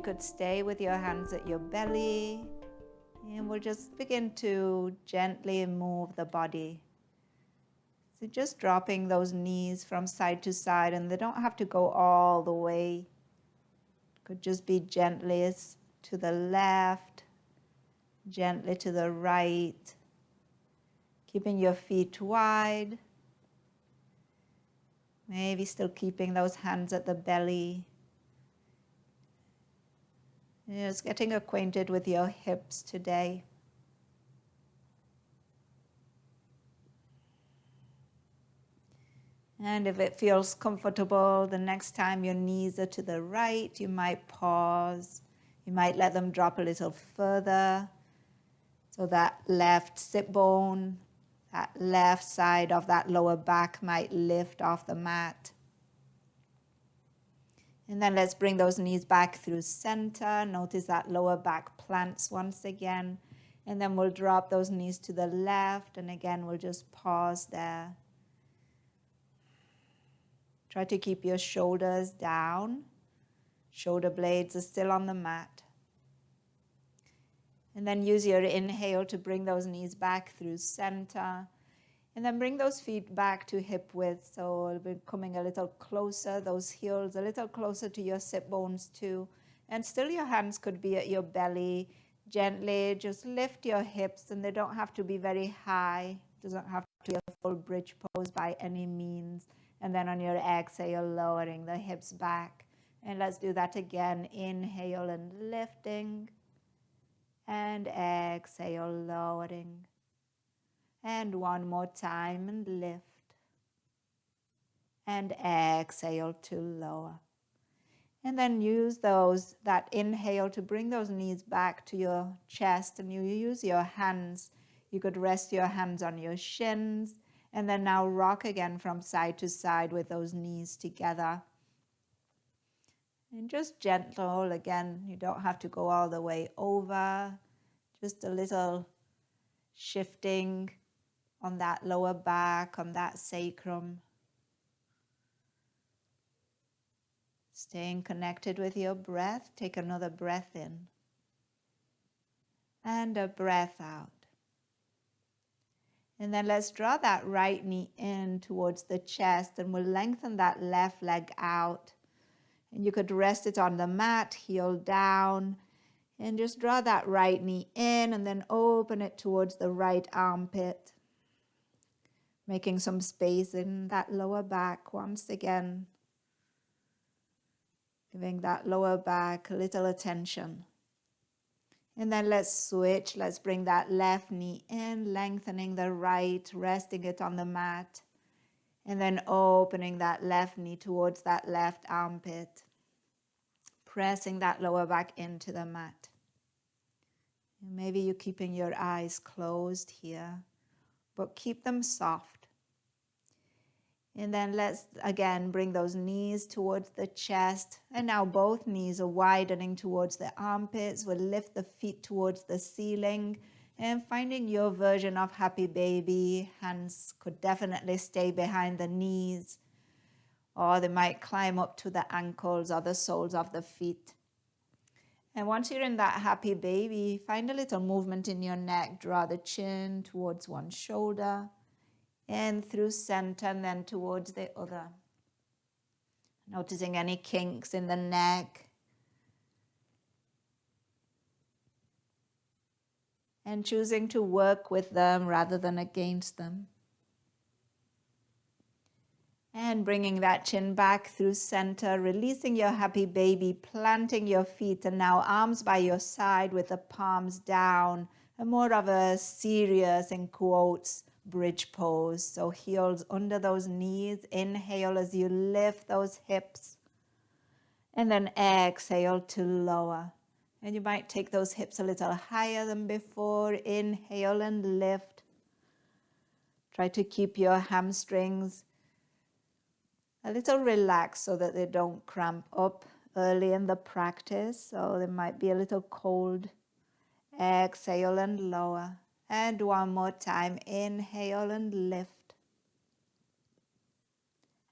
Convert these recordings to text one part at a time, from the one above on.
could stay with your hands at your belly. And we'll just begin to gently move the body. So just dropping those knees from side to side, and they don't have to go all the way. Could just be gently to the left, gently to the right, keeping your feet wide. Maybe still keeping those hands at the belly. Just getting acquainted with your hips today. And if it feels comfortable, the next time your knees are to the right, you might pause. You might let them drop a little further. So that left sit bone, that left side of that lower back might lift off the mat. And then let's bring those knees back through center. Notice that lower back plants once again. And then we'll drop those knees to the left. And again, we'll just pause there. Try to keep your shoulders down. Shoulder blades are still on the mat. And then use your inhale to bring those knees back through center. And then bring those feet back to hip width. So it'll be coming a little closer, those heels a little closer to your sit bones too. And still your hands could be at your belly. Gently just lift your hips, and they don't have to be very high. It doesn't have to be a full bridge pose by any means. And then on your exhale, lowering the hips back. And let's do that again. Inhale and lifting. And exhale, lowering. And one more time, and lift. And exhale to lower. And then use that inhale to bring those knees back to your chest. And you use your hands. You could rest your hands on your shins. And then now rock again from side to side with those knees together. And just gentle again. You don't have to go all the way over. Just a little shifting on that lower back, on that sacrum. Staying connected with your breath. Take another breath in. And a breath out. And then let's draw that right knee in towards the chest, and we'll lengthen that left leg out. And you could rest it on the mat, heel down, and just draw that right knee in and then open it towards the right armpit. Making some space in that lower back once again. Giving that lower back a little attention. And then let's switch. Let's bring that left knee in, lengthening the right, resting it on the mat. And then opening that left knee towards that left armpit. Pressing that lower back into the mat. And maybe you're keeping your eyes closed here, but keep them soft. And then let's again bring those knees towards the chest. And now both knees are widening towards the armpits. We'll lift the feet towards the ceiling. And finding your version of happy baby. Hands could definitely stay behind the knees. Or they might climb up to the ankles or the soles of the feet. And once you're in that happy baby, find a little movement in your neck. Draw the chin towards one shoulder. And through center and then towards the other. Noticing any kinks in the neck. And choosing to work with them rather than against them. And bringing that chin back through center, releasing your happy baby, planting your feet, and now arms by your side with the palms down. And more of a serious, in quotes, bridge pose. So heels under those knees. Inhale as you lift those hips. And then exhale to lower. And you might take those hips a little higher than before. Inhale and lift. Try to keep your hamstrings a little relaxed so that they don't cramp up early in the practice. So they might be a little cold. Exhale and lower. And one more time, inhale and lift.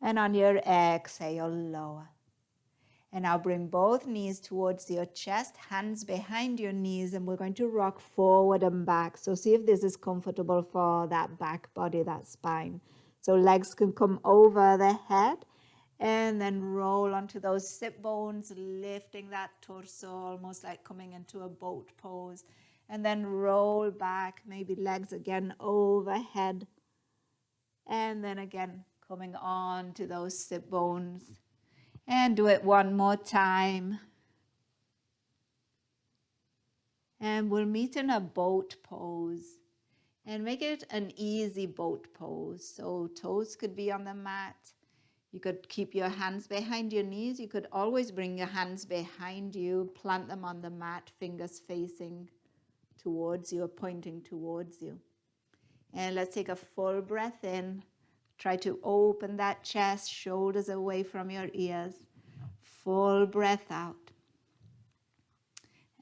And on your exhale, lower. And now bring both knees towards your chest, hands behind your knees, and we're going to rock forward and back. So see if this is comfortable for that back body, that spine. So legs can come over the head and then roll onto those sit bones, lifting that torso, almost like coming into a boat pose. And then roll back, maybe legs again overhead. And then again, coming on to those sit bones. And do it one more time. And we'll meet in a boat pose. And make it an easy boat pose. So toes could be on the mat. You could keep your hands behind your knees. You could always bring your hands behind you, plant them on the mat, fingers facing towards you or pointing towards you. And let's take a full breath in. Try to open that chest, shoulders away from your ears. Full breath out.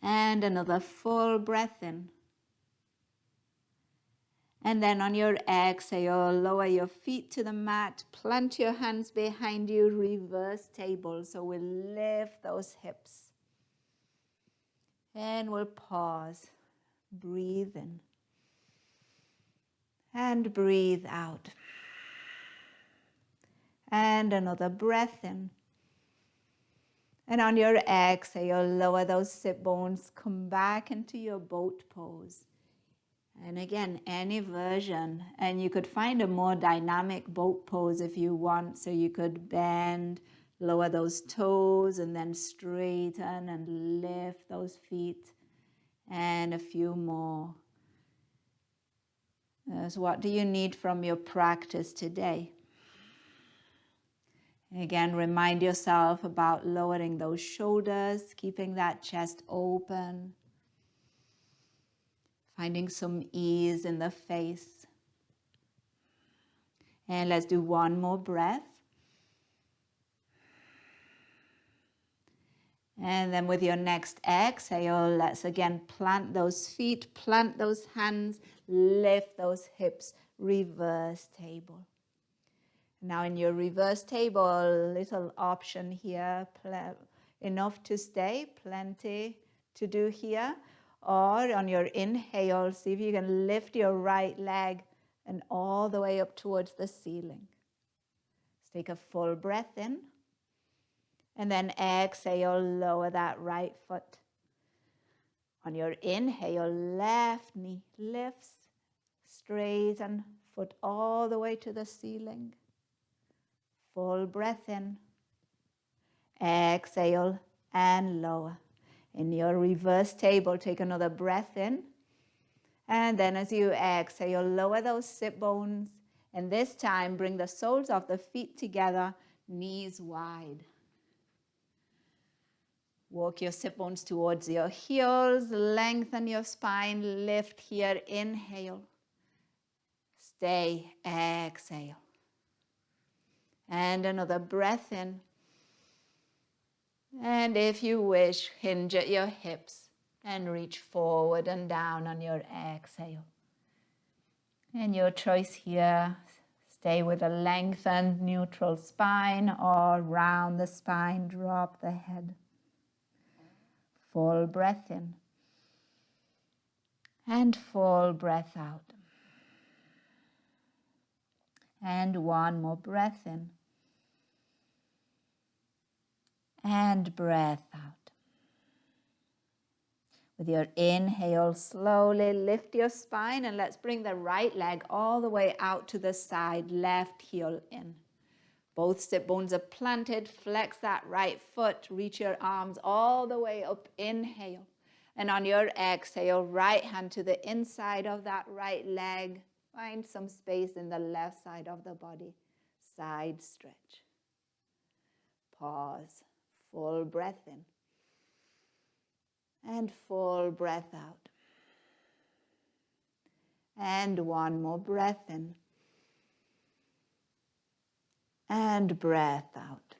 And another full breath in. And then on your exhale, lower your feet to the mat, plant your hands behind you, reverse table. So we'll lift those hips. And we'll pause. Breathe in. And breathe out. And another breath in. And on your exhale, lower those sit bones, come back into your boat pose. And again, any version. And you could find a more dynamic boat pose if you want. So you could bend, lower those toes, and then straighten and lift those feet. And a few more. So what do you need from your practice today? Again, remind yourself about lowering those shoulders, keeping that chest open, finding some ease in the face. And let's do one more breath. And then with your next exhale, let's again plant those feet, plant those hands, lift those hips, reverse table. Now in your reverse table, little option here, enough to stay, plenty to do here. Or on your inhale, see if you can lift your right leg and all the way up towards the ceiling. Let's take a full breath in. And then exhale, lower that right foot. On your inhale, left knee lifts, straighten foot all the way to the ceiling. Full breath in, exhale and lower. In your reverse table, take another breath in. And then as you exhale, lower those sit bones. And this time, bring the soles of the feet together, knees wide. Walk your sit bones towards your heels, lengthen your spine, lift here, inhale. Stay, exhale. And another breath in. And if you wish, hinge at your hips and reach forward and down on your exhale. And your choice here, stay with a lengthened neutral spine or round the spine, drop the head. Full breath in. And full breath out. And one more breath in. And breath out. With your inhale, slowly lift your spine and let's bring the right leg all the way out to the side, left heel in. Both sit bones are planted, flex that right foot, reach your arms all the way up, inhale. And on your exhale, right hand to the inside of that right leg. Find some space in the left side of the body. Side stretch. Pause. Full breath in. And full breath out. And one more breath in. And breath out.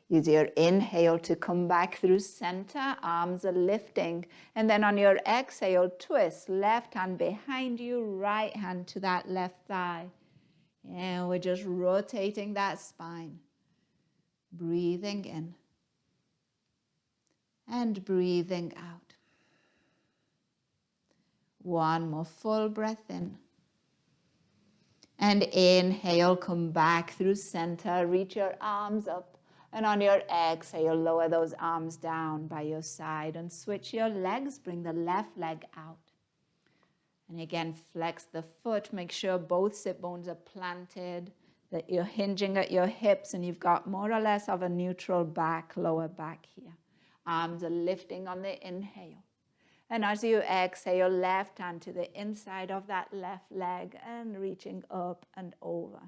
Use your inhale to come back through center, arms are lifting. And then on your exhale, twist, left hand behind you, right hand to that left thigh. And we're just rotating that spine. Breathing in and breathing out. One more full breath in. And inhale, come back through center, reach your arms up. And on your exhale, lower those arms down by your side and switch your legs. Bring the left leg out. And again, flex the foot. Make sure both sit bones are planted, that you're hinging at your hips and you've got more or less of a neutral back, lower back here. Arms are lifting on the inhale. And as you exhale, left hand to the inside of that left leg and reaching up and over.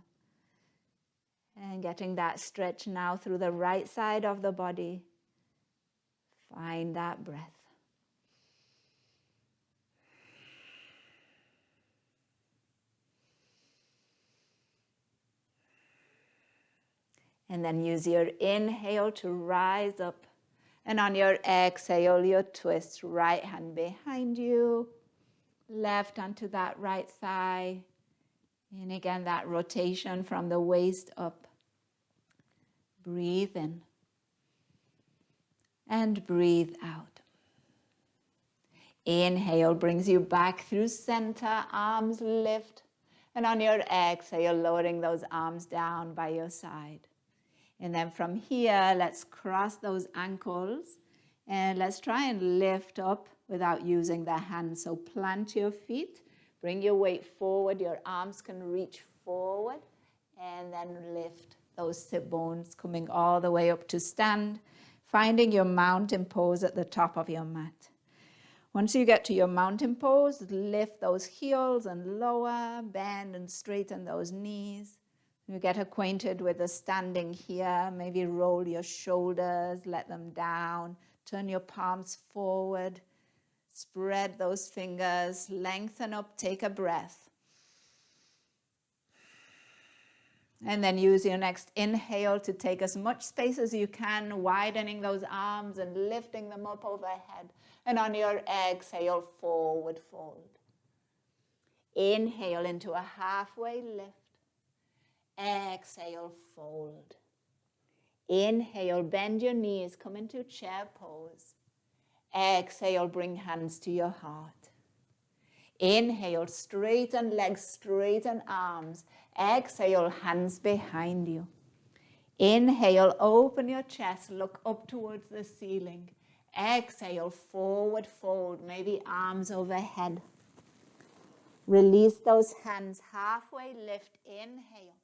And getting that stretch now through the right side of the body. Find that breath. And then use your inhale to rise up. And on your exhale, you twist right hand behind you. Left onto that right thigh. And again, that rotation from the waist up. Breathe in. And breathe out. Inhale brings you back through center, arms lift. And on your exhale, lowering those arms down by your side. And then from here, let's cross those ankles. And let's try and lift up without using the hands. So plant your feet. Bring your weight forward. Your arms can reach forward. And then lift those sit bones, coming all the way up to stand. Finding your mountain pose at the top of your mat. Once you get to your mountain pose, lift those heels and lower, bend and straighten those knees. You get acquainted with the standing here. Maybe roll your shoulders, let them down. Turn your palms forward. Spread those fingers, lengthen up, take a breath. And then use your next inhale to take as much space as you can, widening those arms and lifting them up overhead. And on your exhale, forward fold. Inhale into a halfway lift. Exhale, fold. Inhale, bend your knees, come into chair pose. Exhale, bring hands to your heart. Inhale, straighten legs, straighten arms. Exhale, hands behind you. Inhale, open your chest, look up towards the ceiling. Exhale, forward fold, maybe arms overhead. Release those hands, halfway lift, inhale.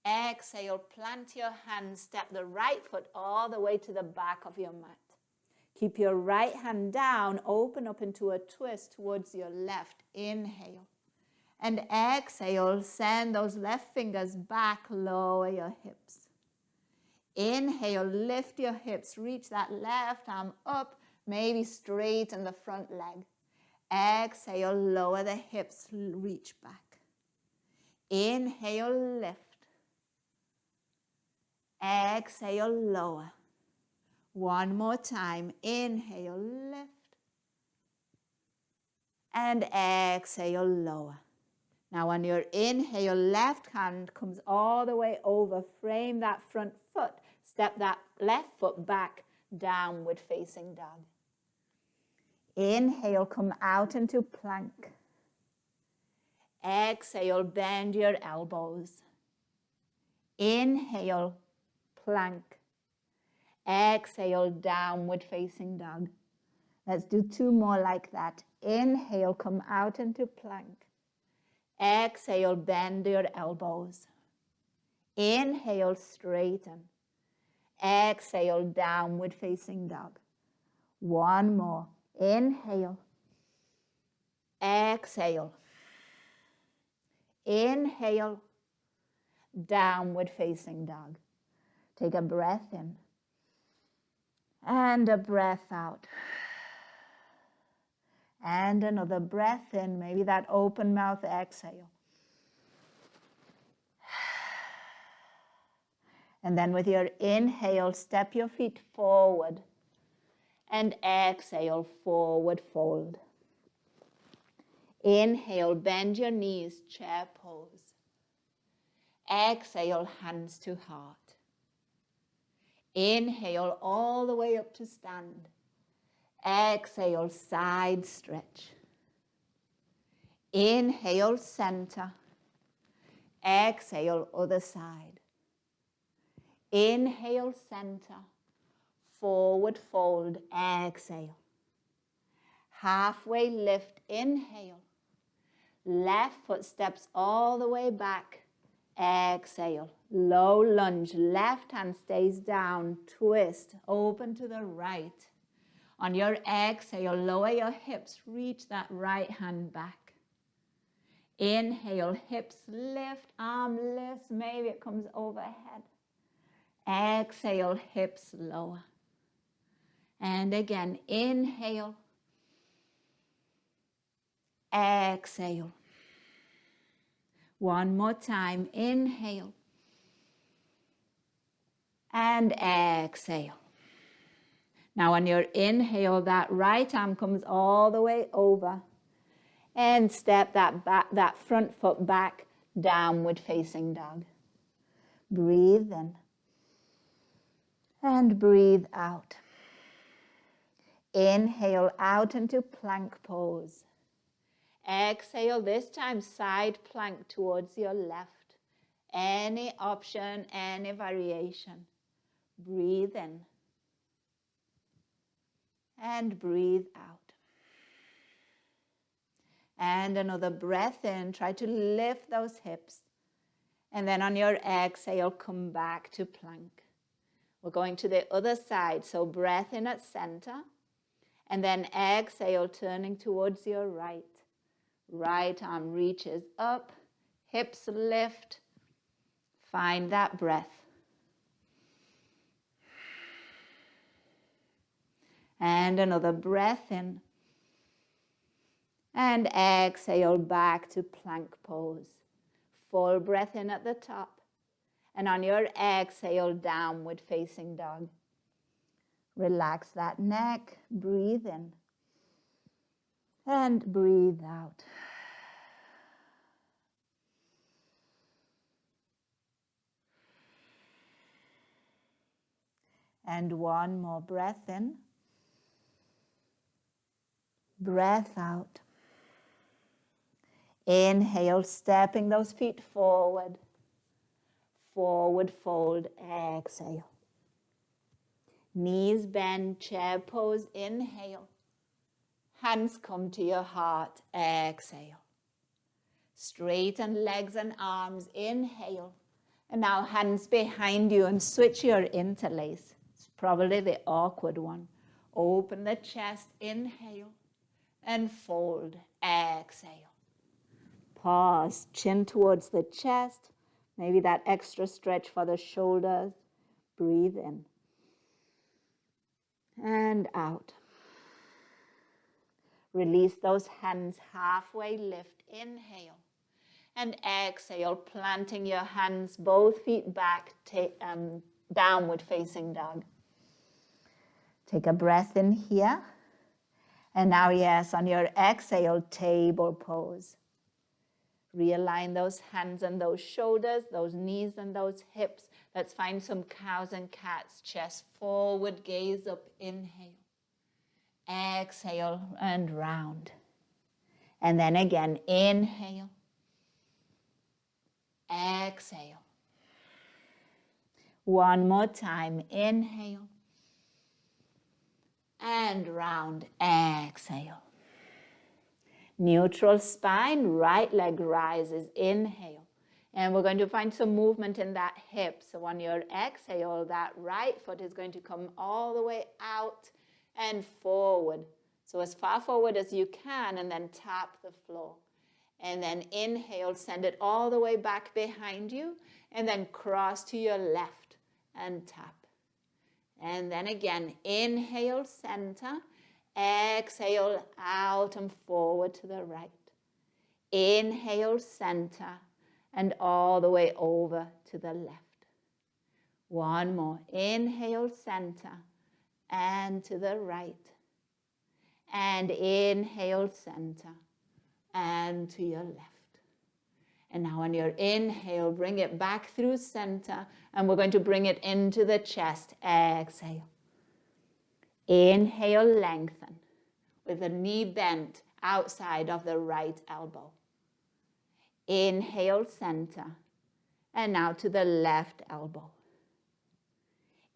Exhale, plant your hands, step the right foot all the way to the back of your mat. Keep your right hand down, open up into a twist towards your left. Inhale. And exhale, send those left fingers back, lower your hips. Inhale, lift your hips, reach that left arm up, maybe straighten the front leg. Exhale, lower the hips, reach back. Inhale, lift. Exhale, lower. One more time. Inhale, lift. And exhale, lower. Now on your inhale, left hand comes all the way over. Frame that front foot. Step that left foot back, downward facing dog. Inhale, come out into plank. Exhale, bend your elbows. Inhale, plank. Exhale, downward facing dog. Let's do two more like that. Inhale, come out into plank. Exhale, bend your elbows. Inhale, straighten. Exhale, downward facing dog. One more. Inhale. Exhale. Inhale. Downward facing dog. Take a breath in. And a breath out. And another breath in, maybe that open mouth exhale. And then with your inhale, step your feet forward. And exhale, forward fold. Inhale, bend your knees, chair pose. Exhale, hands to heart. Inhale all the way up to stand. Exhale, side stretch. Inhale, center. Exhale, other side. Inhale, center. Forward fold, exhale. Halfway lift, inhale. Left foot steps all the way back. Exhale. Low lunge, left hand stays down. Twist, open to the right. On your exhale, lower your hips, reach that right hand back. Inhale, hips lift, arm lifts, maybe it comes overhead. Exhale, hips lower. And again, inhale. Exhale. One more time, inhale. And exhale. Now on your inhale, that right arm comes all the way over. And step that front foot back, downward facing dog. Breathe in. And breathe out. Inhale out into plank pose. Exhale, this time side plank towards your left. Any option, any variation. Breathe in. And breathe out. And another breath in. Try to lift those hips. And then on your exhale, come back to plank. We're going to the other side. So breath in at center. And then exhale, turning towards your right. Right arm reaches up. Hips lift. Find that breath. And another breath in. And exhale back to plank pose. Full breath in at the top. And on your exhale, downward facing dog. Relax that neck. Breathe in. And breathe out. And one more breath in. Breath out. Inhale, stepping those feet forward. Forward fold, exhale. Knees bend, chair pose, inhale. Hands come to your heart, exhale. Straighten legs and arms, inhale. And now hands behind you and switch your interlace. It's probably the awkward one. Open the chest, inhale. And fold, exhale. Pause, chin towards the chest. Maybe that extra stretch for the shoulders. Breathe in. And out. Release those hands, halfway lift, inhale. And exhale, planting your hands, both feet back, downward facing dog. Take a breath in here. And now, yes, on your exhale, table pose. Realign those hands and those shoulders, those knees and those hips. Let's find some cows and cats. Chest forward, gaze up, inhale. Exhale and round. And then again, inhale. Exhale. One more time, inhale. And round, exhale. Neutral spine, right leg rises, inhale. And we're going to find some movement in that hip. So on your exhale, that right foot is going to come all the way out and forward. So as far forward as you can, and then tap the floor. And then inhale, send it all the way back behind you, and then cross to your left and tap. And then again, inhale, center. Exhale, out and forward to the right. Inhale, center, and all the way over to the left. One more. Inhale, center, and to the right. And inhale, center, and to your left. And now on your inhale, bring it back through center, and we're going to bring it into the chest. Exhale. Inhale, lengthen with the knee bent outside of the right elbow. Inhale, center, and now to the left elbow.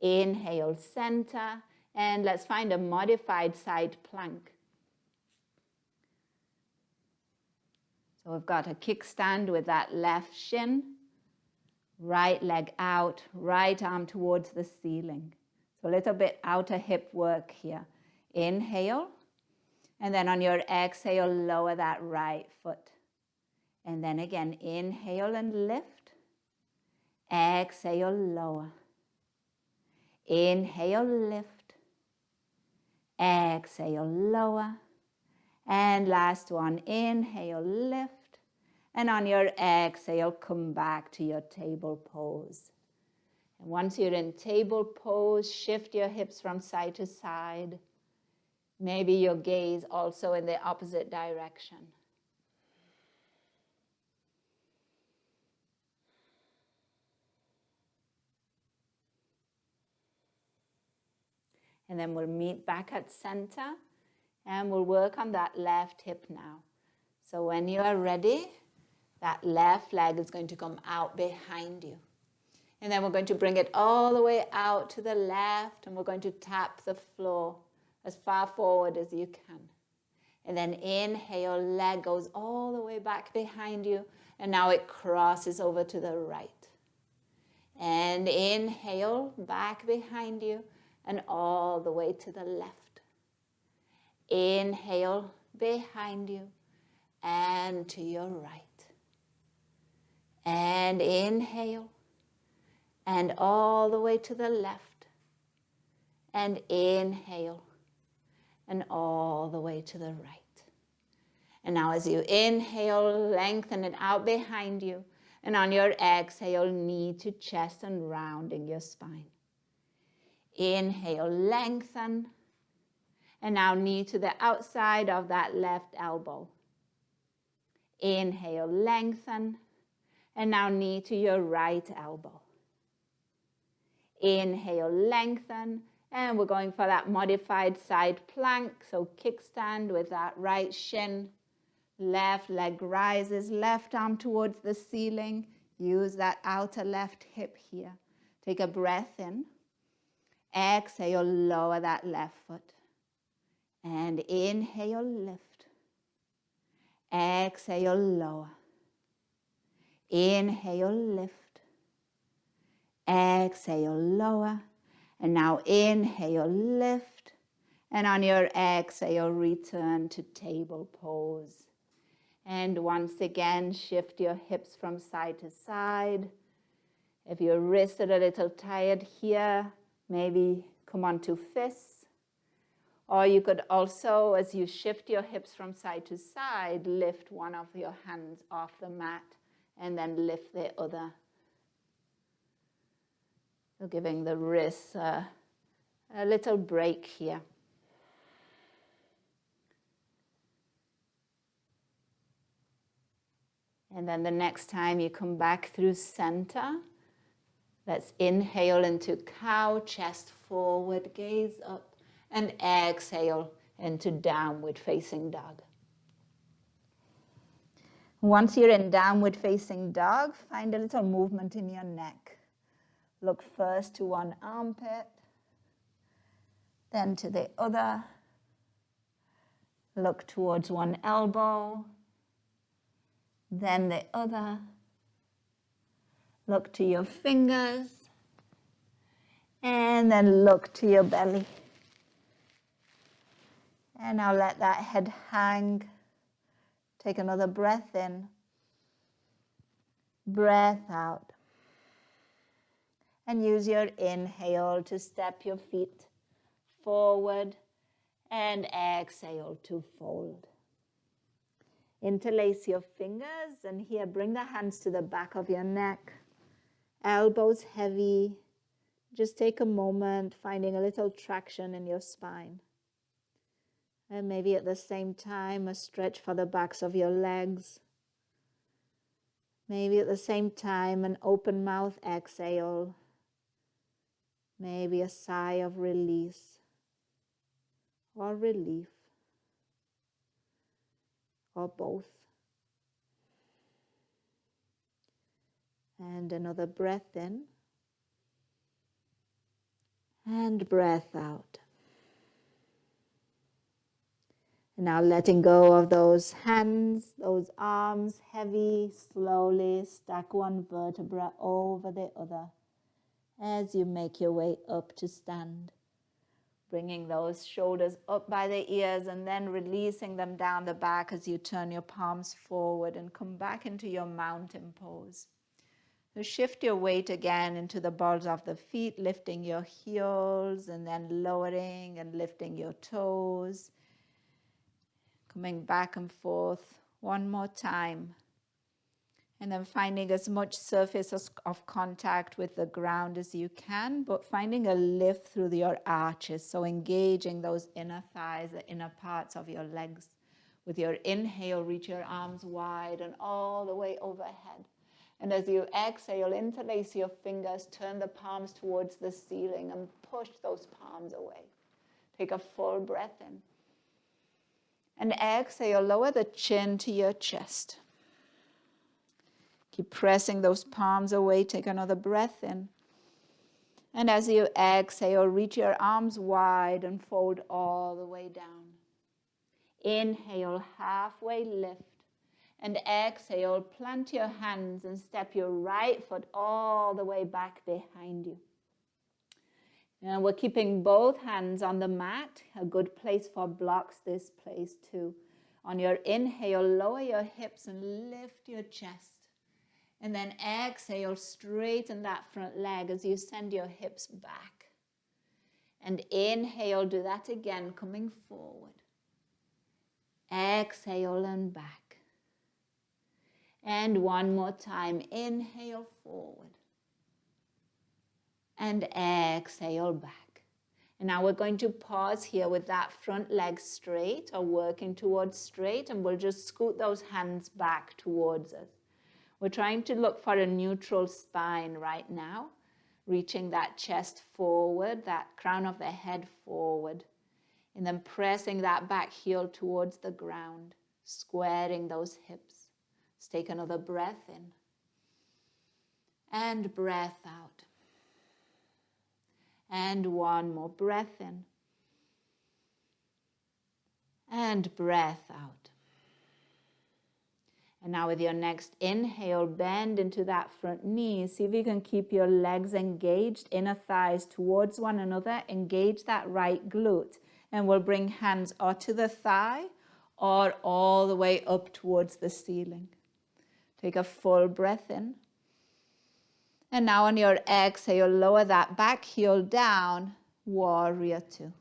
Inhale, center, and let's find a modified side plank. So we've got a kickstand with that left shin, right leg out, right arm towards the ceiling. So a little bit outer hip work here. Inhale, and then on your exhale, lower that right foot. And then again, inhale and lift. Exhale, lower. Inhale, lift. Exhale, lower. And last one, inhale, lift. And on your exhale, come back to your table pose. And once you're in table pose, shift your hips from side to side. Maybe your gaze also in the opposite direction. And then we'll meet back at center, and we'll work on that left hip now. So when you are ready, that left leg is going to come out behind you. And then we're going to bring it all the way out to the left, and we're going to tap the floor as far forward as you can. And then inhale, leg goes all the way back behind you, and now it crosses over to the right. And inhale, back behind you, and all the way to the left. Inhale, behind you, and to your right. And inhale, and all the way to the left. And inhale, and all the way to the right. And now as you inhale, lengthen it out behind you. And on your exhale, knee to chest and rounding your spine. Inhale, lengthen. And now knee to the outside of that left elbow. Inhale, lengthen. And now knee to your right elbow. Inhale, lengthen. And we're going for that modified side plank. So kickstand with that right shin. Left leg rises, left arm towards the ceiling. Use that outer left hip here. Take a breath in. Exhale, lower that left foot. And inhale, lift. Exhale, lower. Inhale, lift. Exhale, lower. And now inhale, lift. And on your exhale, return to table pose. And once again, shift your hips from side to side. If your wrists are a little tired here, maybe come on to fists. Or you could also, as you shift your hips from side to side, lift one of your hands off the mat and then lift the other. So giving the wrists a little break here. And then the next time you come back through center, let's inhale into cow, chest forward, gaze up, and exhale into downward facing dog. Once you're in downward facing dog, find a little movement in your neck. Look first to one armpit, then to the other. Look towards one elbow, then the other. Look to your fingers, and then look to your belly. And now let that head hang. Take another breath in, breath out. And use your inhale to step your feet forward and exhale to fold. Interlace your fingers, and here bring the hands to the back of your neck. Elbows heavy. Just take a moment, finding a little traction in your spine. And maybe at the same time, a stretch for the backs of your legs. Maybe at the same time, an open mouth exhale. Maybe a sigh of release or relief or both. And another breath in and breath out. And now letting go of those hands, those arms, heavy, slowly stack one vertebra over the other as you make your way up to stand. Bringing those shoulders up by the ears and then releasing them down the back as you turn your palms forward and come back into your mountain pose. So shift your weight again into the balls of the feet, lifting your heels and then lowering and lifting your toes. Coming back and forth one more time. And then finding as much surface of contact with the ground as you can, but finding a lift through your arches. So engaging those inner thighs, the inner parts of your legs. With your inhale, reach your arms wide and all the way overhead. And as you exhale, interlace your fingers, turn the palms towards the ceiling and push those palms away. Take a full breath in. And exhale, lower the chin to your chest. Keep pressing those palms away. Take another breath in. And as you exhale, reach your arms wide and fold all the way down. Inhale, halfway lift. And exhale, plant your hands and step your right foot all the way back behind you. Now we're keeping both hands on the mat. A good place for blocks, this place too. On your inhale, lower your hips and lift your chest. And then exhale, straighten that front leg as you send your hips back. And inhale, do that again, coming forward. Exhale and back. And one more time, inhale forward. And exhale back. And now we're going to pause here with that front leg straight or working towards straight, and we'll just scoot those hands back towards us. We're trying to look for a neutral spine right now, reaching that chest forward, that crown of the head forward, and then pressing that back heel towards the ground, squaring those hips. Let's take another breath in and breath out. And one more breath in and breath out. And now with your next inhale, bend into that front knee. See if you can keep your legs engaged, inner thighs towards one another. Engage that right glute. And we'll bring hands or to the thigh or all the way up towards the ceiling. Take a full breath in. And now on your exhale, lower that back heel down, warrior two.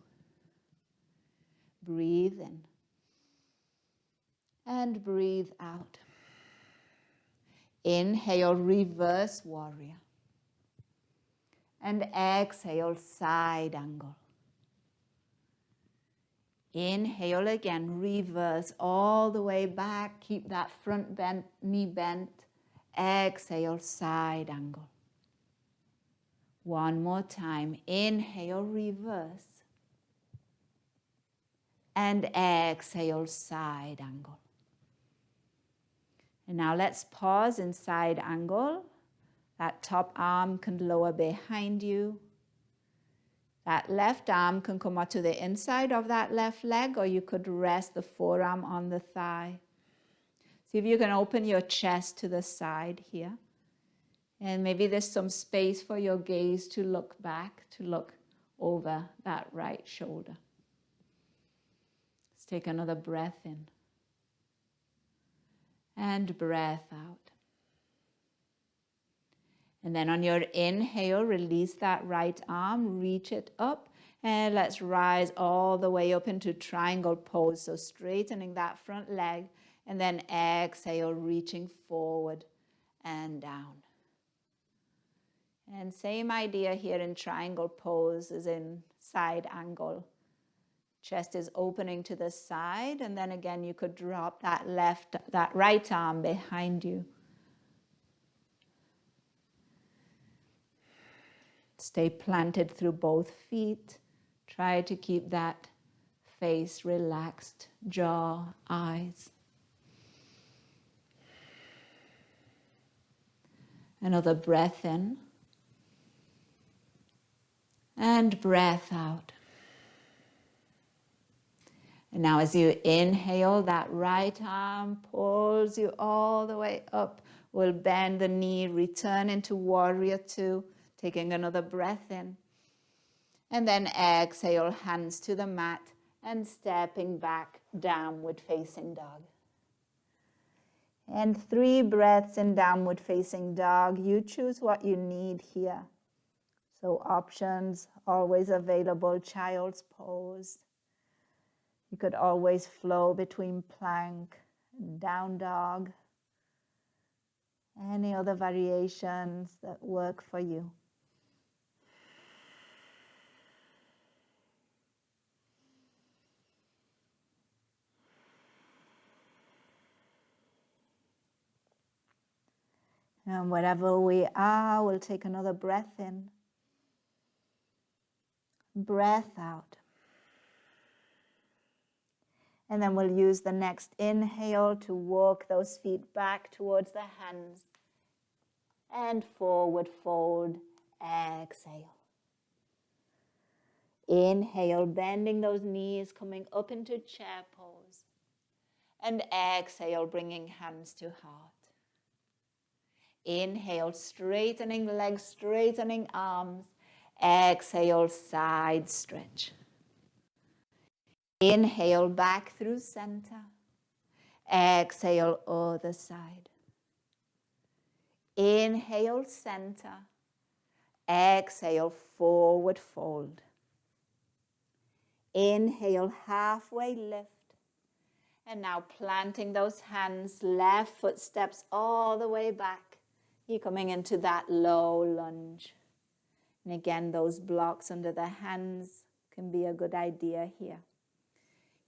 Breathe in. And breathe out. Inhale, reverse warrior. And exhale, side angle. Inhale again, reverse all the way back. Keep that front bent, knee bent. Exhale, side angle. One more time. Inhale, reverse. And exhale, side angle. And now let's pause in side angle. That top arm can lower behind you. That left arm can come out to the inside of that left leg, or you could rest the forearm on the thigh. See if you can open your chest to the side here. And maybe there's some space for your gaze to look back, to look over that right shoulder. Let's take another breath in. And breath out. And then on your inhale, release that right arm, reach it up. And let's rise all the way up into triangle pose. So straightening that front leg. And then exhale, reaching forward and down. And same idea here in triangle pose as in side angle. Chest is opening to the side, and then again you could drop that right arm behind you. Stay planted through both feet. Try to keep that face relaxed, jaw, eyes. Another breath in. And breath out. And now as you inhale, that right arm pulls you all the way up. We'll bend the knee, return into warrior two, taking another breath in. And then exhale, hands to the mat and stepping back, downward facing dog. And 3 breaths in downward facing dog. You choose what you need here. So options always available, child's pose. You could always flow between plank and down dog. Any other variations that work for you. And wherever we are, we'll take another breath in. Breath out. And then we'll use the next inhale to walk those feet back towards the hands. And forward fold, exhale. Inhale, bending those knees, coming up into chair pose. And exhale, bringing hands to heart. Inhale, straightening legs, straightening arms. Exhale, side stretch. Inhale, back through center. Exhale, other side. Inhale, center. Exhale, forward fold. Inhale, halfway lift. And now planting those hands, left foot steps all the way back. You're coming into that low lunge. And again, those blocks under the hands can be a good idea here.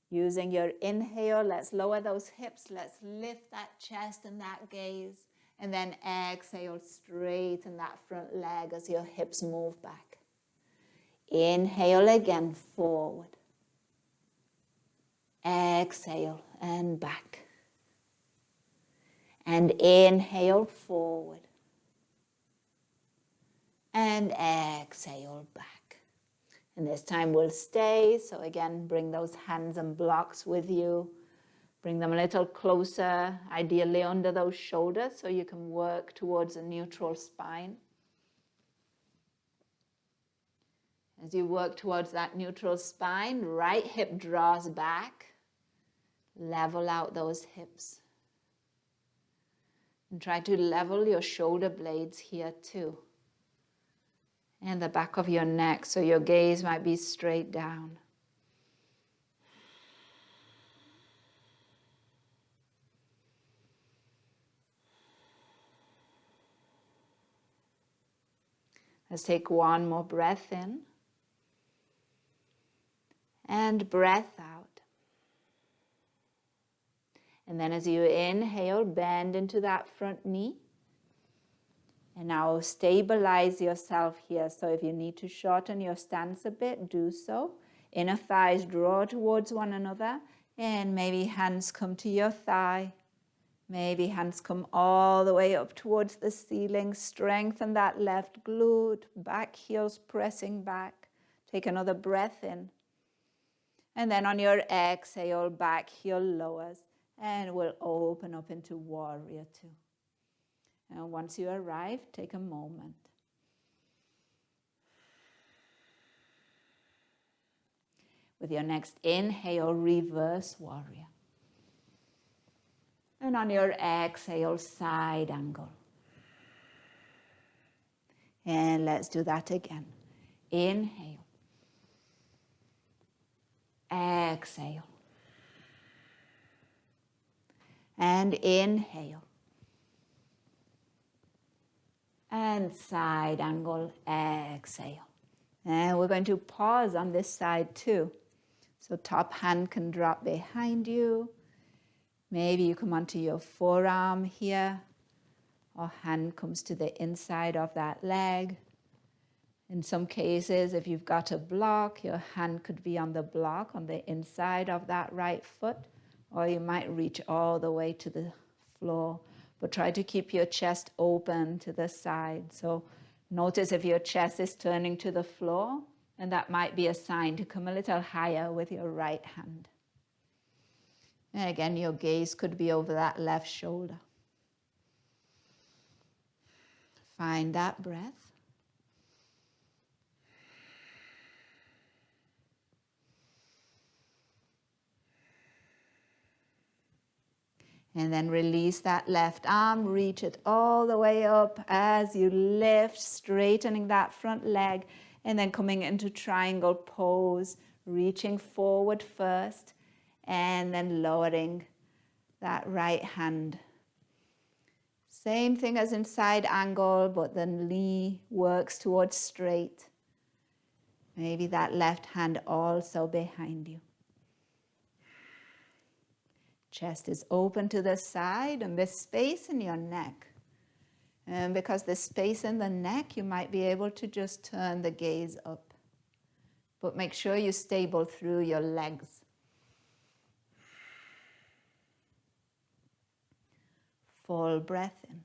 Using your inhale, let's lower those hips. Let's lift that chest and that gaze. And then exhale, straighten that front leg as your hips move back. Inhale again, forward. Exhale and back. And inhale, forward. And exhale, back. And this time we'll stay. So again, bring those hands and blocks with you. Bring them a little closer, ideally under those shoulders, so you can work towards a neutral spine. As you work towards that neutral spine, right hip draws back. Level out those hips. And try to level your shoulder blades here too. And the back of your neck, so your gaze might be straight down. Let's take one more breath in. And breath out. And then as you inhale, bend into that front knee. And now stabilize yourself here. So if you need to shorten your stance a bit, do so. Inner thighs draw towards one another. And maybe hands come to your thigh. Maybe hands come all the way up towards the ceiling. Strengthen that left glute. Back heels pressing back. Take another breath in. And then on your exhale, back heel lowers. And we'll open up into warrior two. And once you arrive, take a moment. With your next inhale, reverse warrior. And on your exhale, side angle. And let's do that again. Inhale. Exhale. And inhale. And side angle, exhale. And we're going to pause on this side too. So top hand can drop behind you. Maybe you come onto your forearm here, or hand comes to the inside of that leg. In some cases, if you've got a block, your hand could be on the block on the inside of that right foot, or you might reach all the way to the floor. But try to keep your chest open to the side. So notice if your chest is turning to the floor, and that might be a sign to come a little higher with your right hand. And again, your gaze could be over that left shoulder. Find that breath. And then release that left arm, reach it all the way up as you lift, straightening that front leg, and then coming into triangle pose, reaching forward first, and then lowering that right hand. Same thing as in side angle, but the knee works towards straight. Maybe that left hand also behind you. Chest is open to the side, and there's space in your neck. And because there's space in the neck, you might be able to just turn the gaze up. But make sure you're stable through your legs. Full breath in.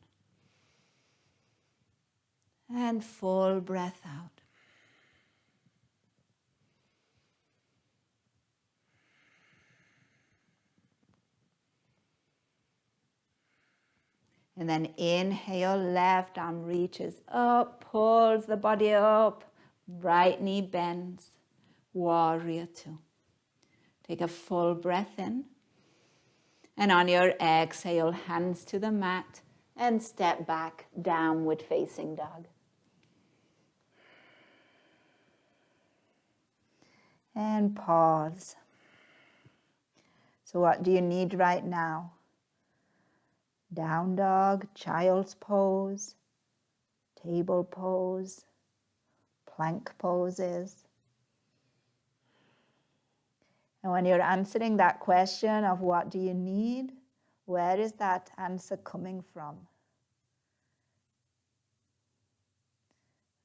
And full breath out. And then inhale, left arm reaches up, pulls the body up, right knee bends, warrior two. Take a full breath in. And on your exhale, hands to the mat and step back, downward facing dog. And pause. So what do you need right now? Down dog, child's pose, table pose, plank poses. And when you're answering that question of what do you need, where is that answer coming from?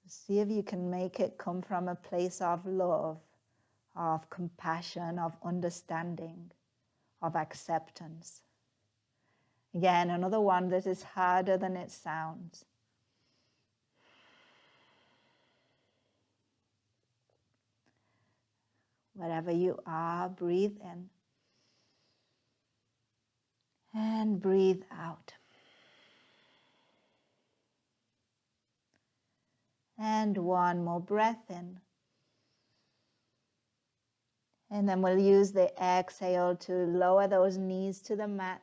See if you can make it come from a place of love, of compassion, of understanding, of acceptance. Again, another one that is harder than it sounds. Wherever you are, breathe in and breathe out. And one more breath in. And then we'll use the exhale to lower those knees to the mat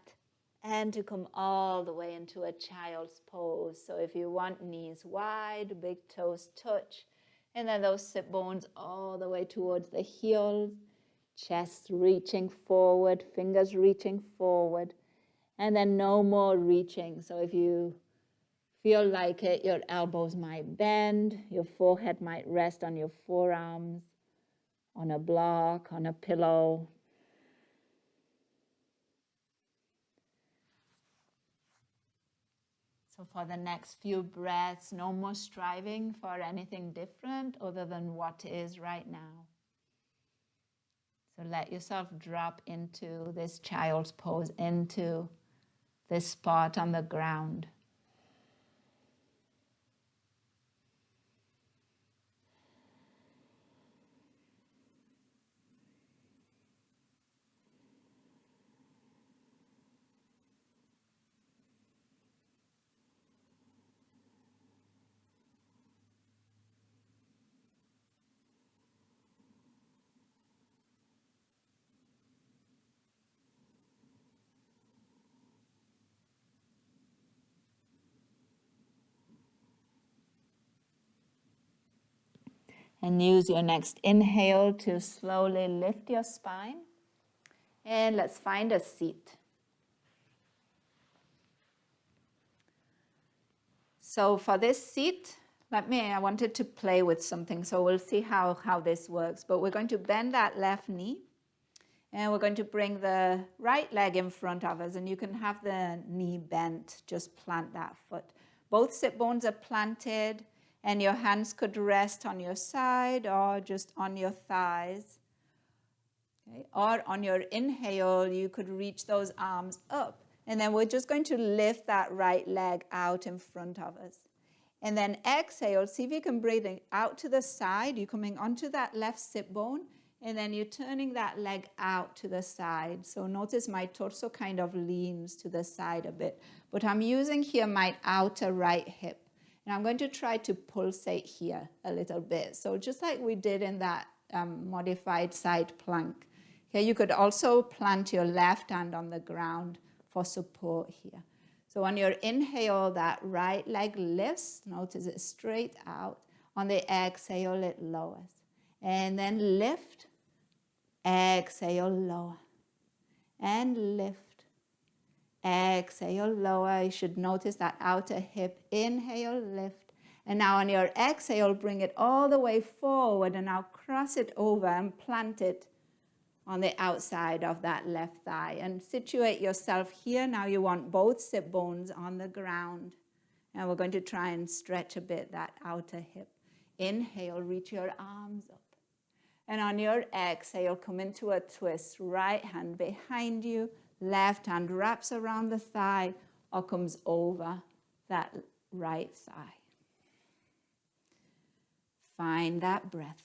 and to come all the way into a child's pose. So if you want knees wide, big toes touch, and then those sit bones all the way towards the heels, chest reaching forward, fingers reaching forward, and then no more reaching. So if you feel like it, your elbows might bend, your forehead might rest on your forearms, on a block, on a pillow. So for the next few breaths, no more striving for anything different other than what is right now. So let yourself drop into this child's pose, into this spot on the ground. And use your next inhale to slowly lift your spine. And let's find a seat. So for this seat, I wanted to play with something. So we'll see how this works. But we're going to bend that left knee. And we're going to bring the right leg in front of us. And you can have the knee bent. Just plant that foot. Both sit bones are planted. And your hands could rest on your side or just on your thighs. Okay. Or on your inhale, you could reach those arms up. And then we're just going to lift that right leg out in front of us. And then exhale, see if you can breathe it out to the side. You're coming onto that left sit bone, and then you're turning that leg out to the side. So notice my torso kind of leans to the side a bit. But I'm using here my outer right hip. And I'm going to try to pulsate here a little bit. So just like we did in that modified side plank. Okay, you could also plant your left hand on the ground for support here. So on your inhale, that right leg lifts. Notice it straight out. On the exhale, it lowers. And then lift. Exhale, lower. And lift. Exhale, lower. You should notice that outer hip. Inhale, lift. And now on your exhale, bring it all the way forward. And now cross it over and plant it on the outside of that left thigh. And situate yourself here. Now you want both sit bones on the ground. And we're going to try and stretch a bit that outer hip. Inhale, reach your arms up. And on your exhale, come into a twist. Right hand behind you. Left hand wraps around the thigh or comes over that right thigh. Find that breath.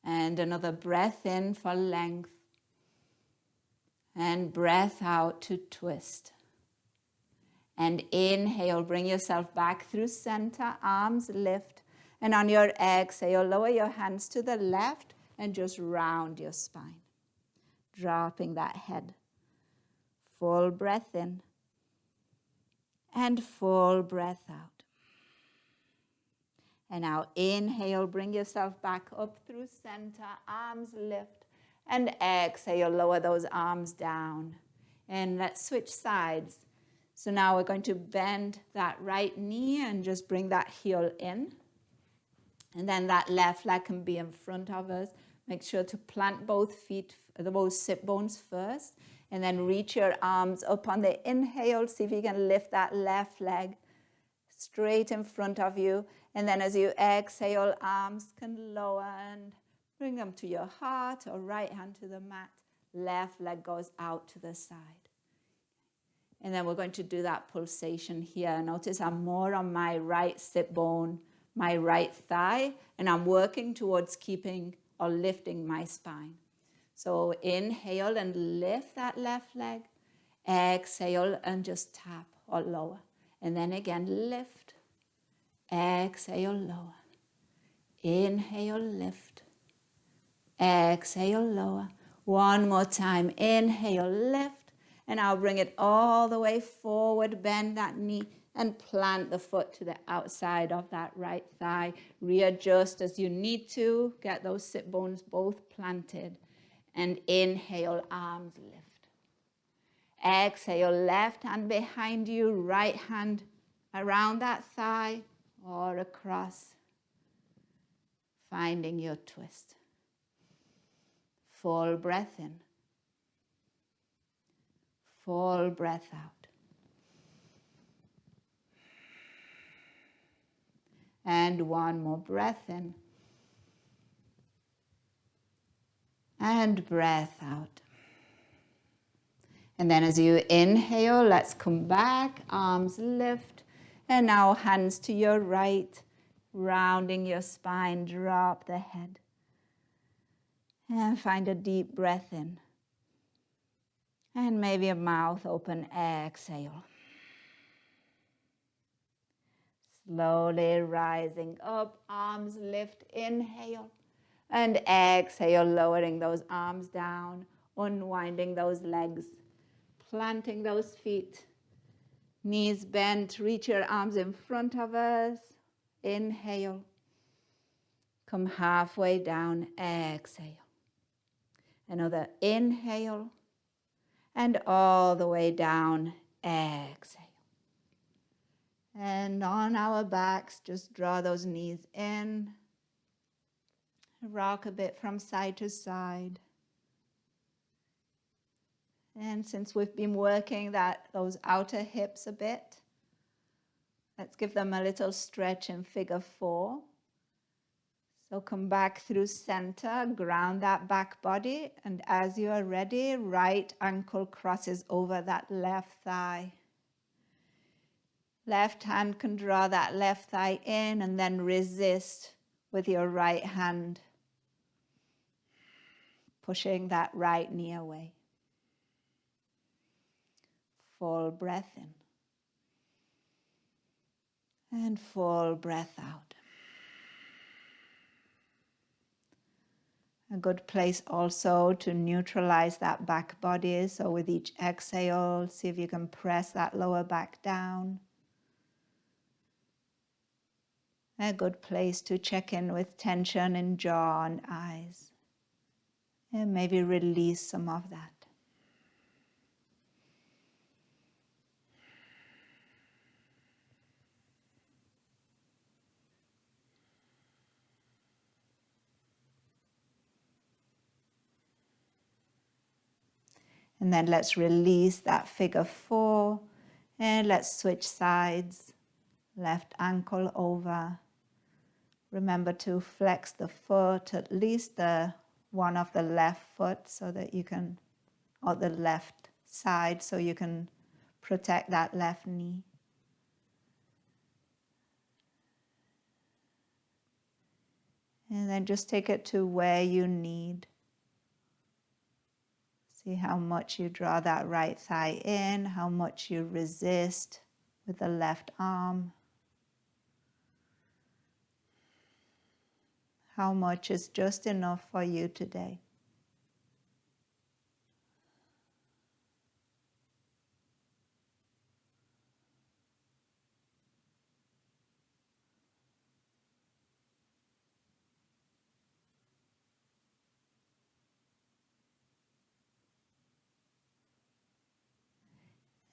And another breath in for length. And breath out to twist. And inhale, bring yourself back through center, arms lift. And on your exhale, lower your hands to the left and just round your spine. Dropping that head. Full breath in. And full breath out. And now inhale, bring yourself back up through center, arms lift. And exhale, lower those arms down. And let's switch sides. So now we're going to bend that right knee and just bring that heel in. And then that left leg can be in front of us. Make sure to plant both feet, both sit bones first. And then reach your arms up on the inhale. See if you can lift that left leg straight in front of you. And then as you exhale, arms can lower and bring them to your heart or right hand to the mat. Left leg goes out to the side. And then we're going to do that pulsation here. Notice I'm more on my right sit bone, my right thigh, and I'm working towards keeping or lifting my spine. So inhale and lift that left leg. Exhale and just tap or lower. And then again, lift. Exhale, lower. Inhale, lift. Exhale, lower. One more time. Inhale, lift. And I'll bring it all the way forward. Bend that knee and plant the foot to the outside of that right thigh. Readjust as you need to. Get those sit bones both planted. And inhale, arms lift. Exhale, left hand behind you, right hand around that thigh or across. Finding your twist. Full breath in. Full breath out. And one more breath in. And breath out. And then as you inhale, let's come back, arms lift. And now hands to your right, rounding your spine, drop the head. And find a deep breath in. And maybe a mouth open, exhale. Slowly rising up, arms lift, inhale. And exhale, lowering those arms down, unwinding those legs, planting those feet. Knees bent, reach your arms in front of us. Inhale. Come halfway down, exhale. Another inhale. And all the way down, exhale. And on our backs, just draw those knees in. Rock a bit from side to side. And since we've been working those outer hips a bit, let's give them a little stretch in figure 4. So come back through center, ground that back body, and as you are ready, right ankle crosses over that left thigh. Left hand can draw that left thigh in and then resist with your right hand, pushing that right knee away. Full breath in and full breath out. A good place also to neutralize that back body. So with each exhale, see if you can press that lower back down. A good place to check in with tension in jaw and eyes. And maybe release some of that. And then let's release that figure 4 and let's switch sides. Left ankle over. Remember to flex the foot, at least the one of the left foot so that you can, or the left side so you can protect that left knee. And then just take it to where you need. See how much you draw that right thigh in, how much you resist with the left arm. How much is just enough for you today.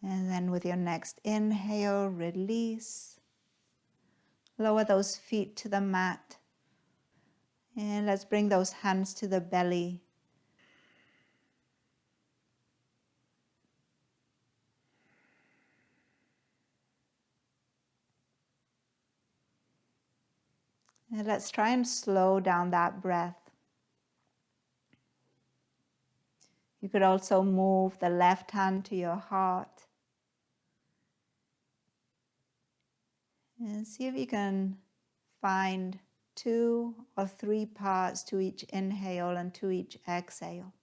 And then with your next inhale, release. Lower those feet to the mat. And let's bring those hands to the belly. And let's try and slow down that breath. You could also move the left hand to your heart. And see if you can find 2 or 3 parts to each inhale and to each exhale.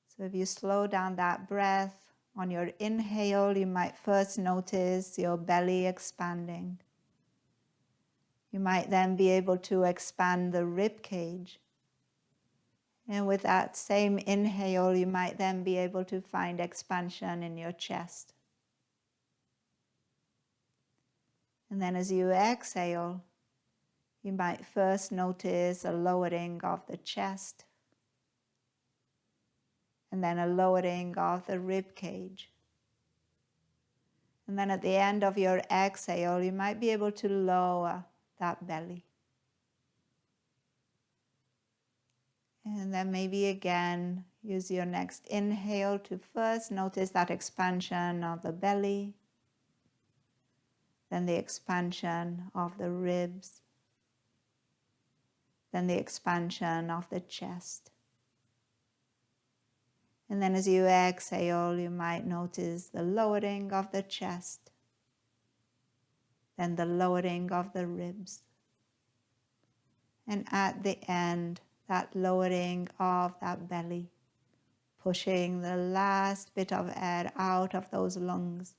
So if you slow down that breath, on your inhale, you might first notice your belly expanding. You might then be able to expand the rib cage. And with that same inhale, you might then be able to find expansion in your chest. And then as you exhale, you might first notice a lowering of the chest, and then a lowering of the rib cage. And then at the end of your exhale, you might be able to lower that belly. And then maybe again, use your next inhale to first notice that expansion of the belly, then the expansion of the ribs, then the expansion of the chest. And then as you exhale, you might notice the lowering of the chest, then the lowering of the ribs. And at the end, that lowering of that belly, pushing the last bit of air out of those lungs.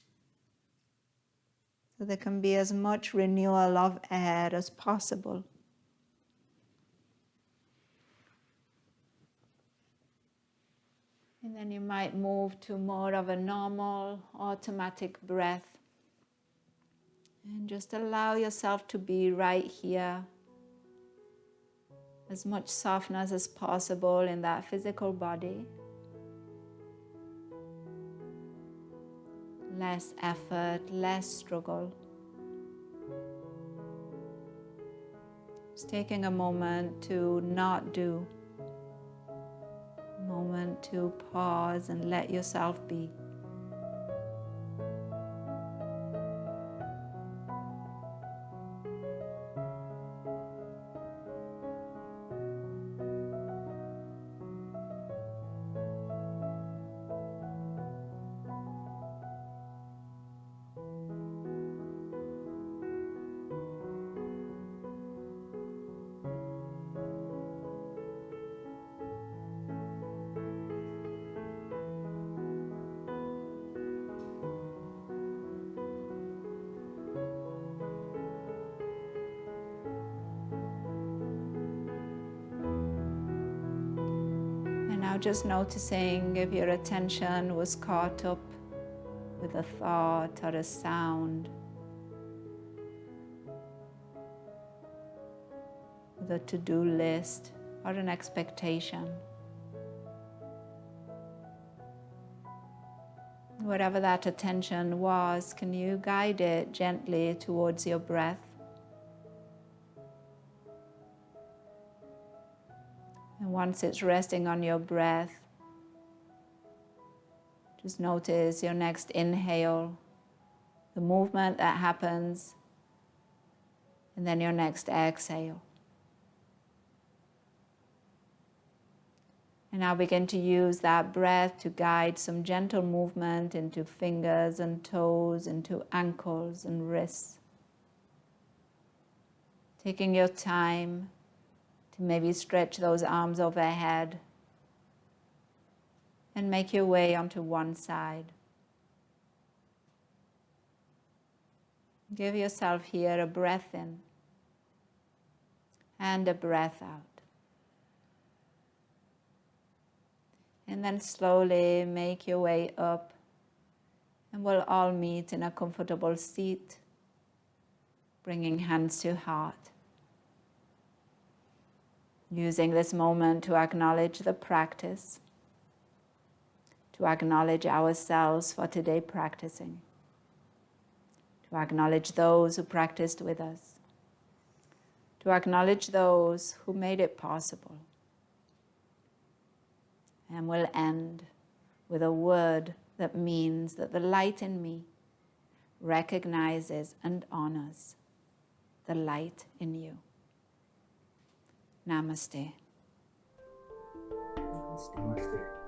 So there can be as much renewal of air as possible. And then you might move to more of a normal, automatic breath. And just allow yourself to be right here. As much softness as possible in that physical body. Less effort, less struggle. Just taking a moment to not do. A moment moment to pause and let yourself be. Now just noticing if your attention was caught up with a thought or a sound, with a to-do list or an expectation. Whatever that attention was, can you guide it gently towards your breath? And once it's resting on your breath, just notice your next inhale, the movement that happens, and then your next exhale. And now begin to use that breath to guide some gentle movement into fingers and toes, into ankles and wrists. Taking your time to maybe stretch those arms overhead and make your way onto one side. Give yourself here a breath in and a breath out. And then slowly make your way up, and we'll all meet in a comfortable seat, bringing hands to heart. Using this moment to acknowledge the practice, to acknowledge ourselves for today practicing, to acknowledge those who practiced with us, to acknowledge those who made it possible. And we'll end with a word that means that the light in me recognizes and honors the light in you. Namaste. Namaste.